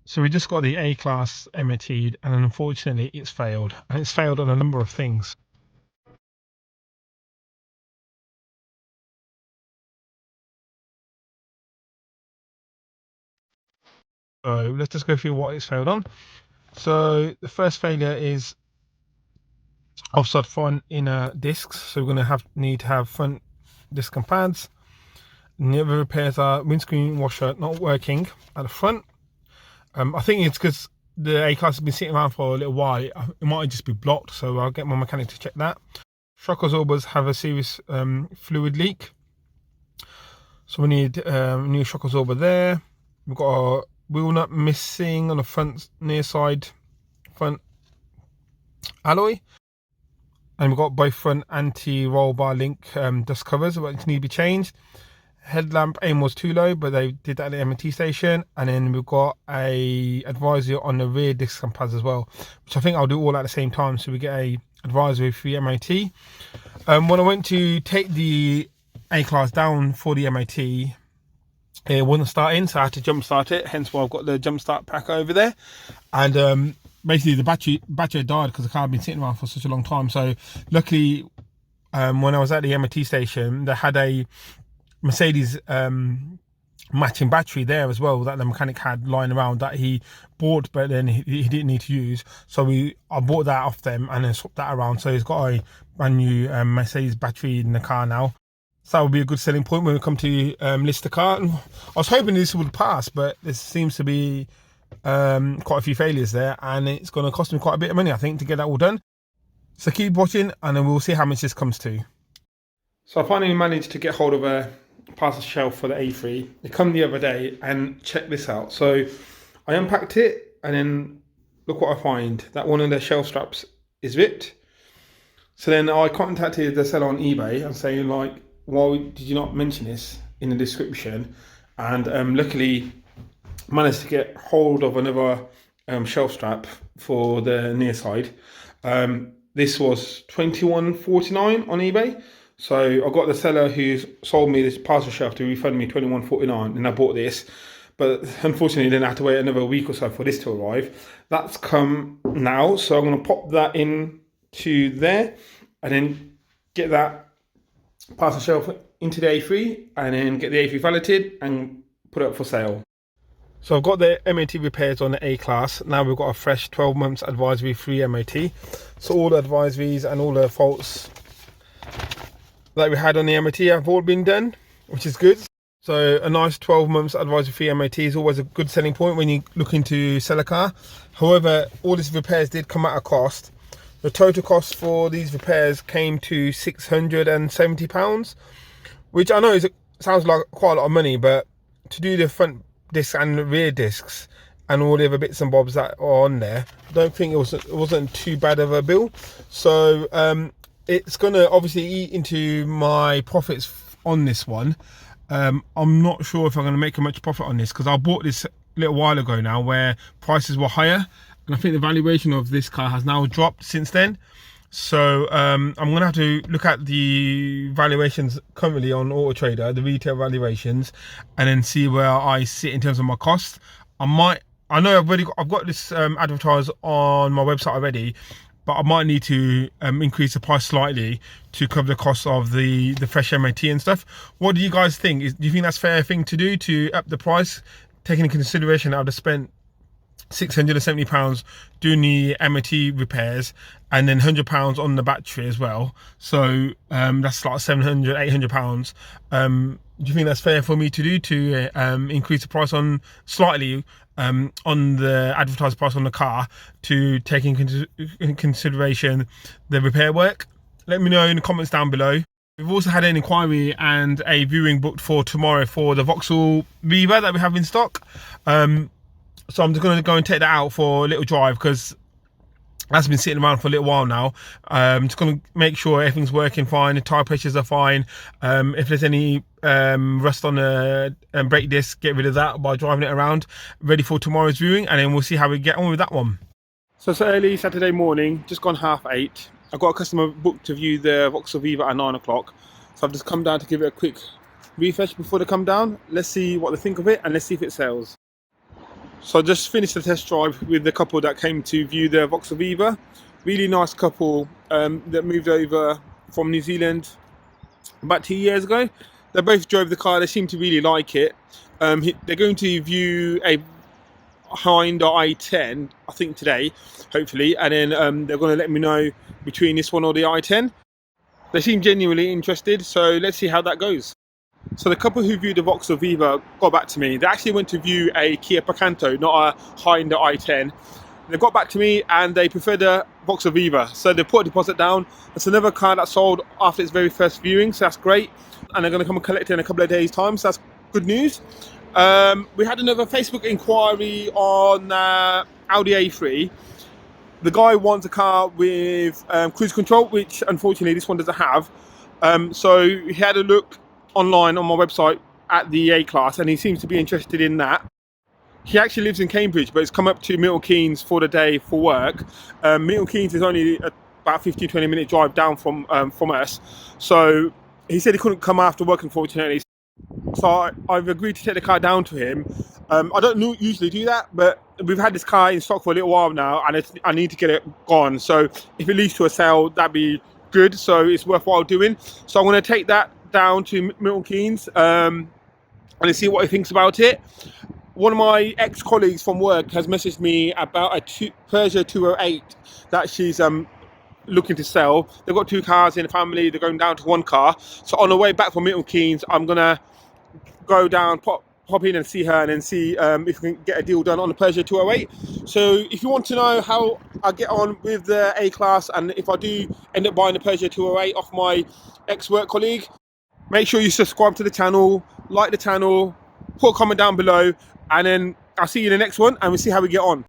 So we just got the A-Class MOT'd, and unfortunately it's failed. And it's failed on a number of things. So let's just go through what it's failed on. So the first failure is offside front inner discs. So we're going to need to have front disc and pads. And the other repairs are windscreen washer not working at the front. I think it's because the A-Class has been sitting around for a little while. It might just be blocked, so I'll get my mechanic to check that. Shock absorbers have a serious fluid leak. So we need a new shock absorber there. We've got a wheel nut missing on the front near side front alloy. And we've got both front anti-roll bar link dust covers which need to be changed. Headlamp aim was too low, but they did that at the M&T station. And then we've got a advisory on the rear disc and pads as well, which I think I'll do all at the same time. So we get a advisory for the MOT. When I went to take the A-Class down for the MOT, it wasn't starting, so I had to jump start it. Hence why I've got the jump start pack over there. And basically the battery died because the car had been sitting around for such a long time. So luckily, when I was at the MOT station, they had a Mercedes matching battery there as well that the mechanic had lying around that he bought, but then he didn't need to use. So I bought that off them and then swapped that around. So he's got a brand new Mercedes battery in the car now. So that would be a good selling point when we come to list the car. And I was hoping this would pass, but there seems to be quite a few failures there, and it's going to cost me quite a bit of money, I think, to get that all done. So keep watching, and then we'll see how much this comes to. So I finally managed to get hold of a parcel shelf for the A3. It come the other day, and check this out. So I unpacked it, and then look what I find. That one of the shelf straps is ripped. So then I contacted the seller on eBay and saying, like, why did you not mention this in the description? And luckily managed to get hold of another shelf strap for the near side. This was $21.49 on eBay. So I got the seller who sold me this parcel shelf to refund me $21.49, and I bought this. But unfortunately, then I had to wait another week or so for this to arrive. That's come now, so I'm going to pop that in to there, and then get that parcel shelf into the A3, and then get the A3 valeted and put it up for sale. So I've got the MOT repairs on the A-Class. Now we've got a fresh 12 months advisory free MOT. So all the advisories and all the faults that we had on the MOT have all been done, which is good. So a nice 12 months advisory free MOT is always a good selling point when you're looking to sell a car. However, all these repairs did come at a cost. The total cost for these repairs came to £670, which I know sounds like quite a lot of money, but to do the front discs and the rear discs and all the other bits and bobs that are on there, I don't think it wasn't too bad of a bill. So it's going to obviously eat into my profits on this one. I'm not sure if I'm going to make much profit on this because I bought this a little while ago now where prices were higher, and I think the valuation of this car has now dropped since then. So I'm going to have to look at the valuations currently on Auto Trader, the retail valuations, and then see where I sit in terms of my cost. I know I've got this advertised on my website already, but I might need to increase the price slightly to cover the cost of the fresh MOT and stuff. What do you guys think? Do you think that's a fair thing to do, to up the price, taking into consideration I'd have spent £670 doing the MOT repairs and then £100 on the battery as well? So that's like £700–800. Do you think that's fair for me to do, to increase the price on slightly on the advertised price on the car, to take into consideration the repair work? Let me know in the comments down below. We've also had an inquiry and a viewing booked for tomorrow for the Vauxhall Viva that we have in stock. So I'm just going to go and take that out for a little drive because that's been sitting around for a little while now. I'm just going to make sure everything's working fine, the tyre pressures are fine. If there's any rust on the brake disc, get rid of that by driving it around, ready for tomorrow's viewing, and then we'll see how we get on with that one. So it's early Saturday morning, just gone 8:30. I've got a customer booked to view the Vauxhall Viva at 9 o'clock. So I've just come down to give it a quick refresh before they come down. Let's see what they think of it and let's see if it sells. So I just finished the test drive with the couple that came to view the Vauxhall Viva. Really nice couple that moved over from New Zealand about 2 years ago. They both drove the car. They seem to really like it. They're going to view a Hyundai i10, I think today, hopefully, and then they're going to let me know between this one or the i10. They seem genuinely interested, so let's see how that goes. So the couple who viewed the Vauxhall Viva got back to me. They actually went to view a Kia Picanto, not a Hyundai i10. They got back to me and they prefer the Vauxhall Viva. So they put a deposit down. It's another car that sold after its very first viewing, so that's great. And they're going to come and collect it in a couple of days' time, so that's good news. We had another Facebook inquiry on Audi A3. The guy wants a car with cruise control, which unfortunately this one doesn't have. So he had a look online on my website at the A-Class and he seems to be interested in that. He actually lives in Cambridge, but he's come up to Milton Keynes for the day for work. Milton Keynes is only about 15-20 minute drive down from us. So he said he couldn't come after work, unfortunately. So I've agreed to take the car down to him. I don't usually do that, but we've had this car in stock for a little while now and I need to get it gone. So if it leads to a sale, that'd be good. So it's worthwhile doing. So I'm going to take that down to Milton Keynes and see what he thinks about it. One of my ex-colleagues from work has messaged me about a Peugeot 208 that she's looking to sell. They've got two cars in the family. They're going down to one car. So on the way back from Milton Keynes, I'm going to go down, pop in and see her and then see if we can get a deal done on the Peugeot 208. So if you want to know how I get on with the A-Class and if I do end up buying the Peugeot 208 off my ex-work colleague, make sure you subscribe to the channel, like the channel, put a comment down below, and then I'll see you in the next one and we'll see how we get on.